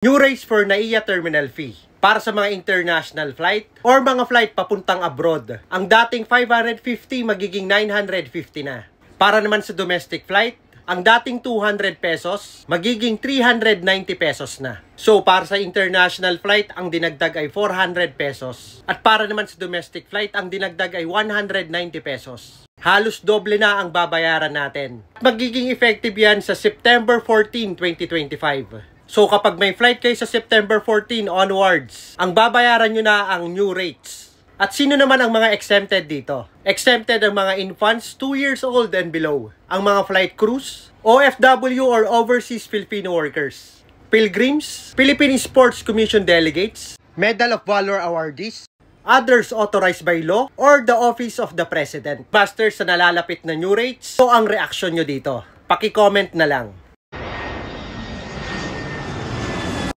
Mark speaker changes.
Speaker 1: New rates for NAIA terminal fee para sa mga international flight or mga flight papuntang abroad. Ang dating 550 magiging 950 na. Para naman sa domestic flight, ang dating 200 pesos magiging 390 pesos na. So para sa international flight, ang dinagdag ay 400 pesos. At para naman sa domestic flight, ang dinagdag ay 190 pesos. Halos doble na ang babayaran natin. Magiging effective yan sa September 14, 2025. So kapag may flight kayo sa September 14 onwards, ang babayaran nyo na ang new rates. At sino naman ang mga exempted dito? Exempted ang mga infants 2 years old and below, ang mga flight crews, OFW or Overseas Filipino Workers, pilgrims, Philippine Sports Commission delegates, Medal of Valor awardees, others authorized by law, or the Office of the President. Masters sa nalalapit na new rates, so ang reaction nyo dito? Paki-comment na lang.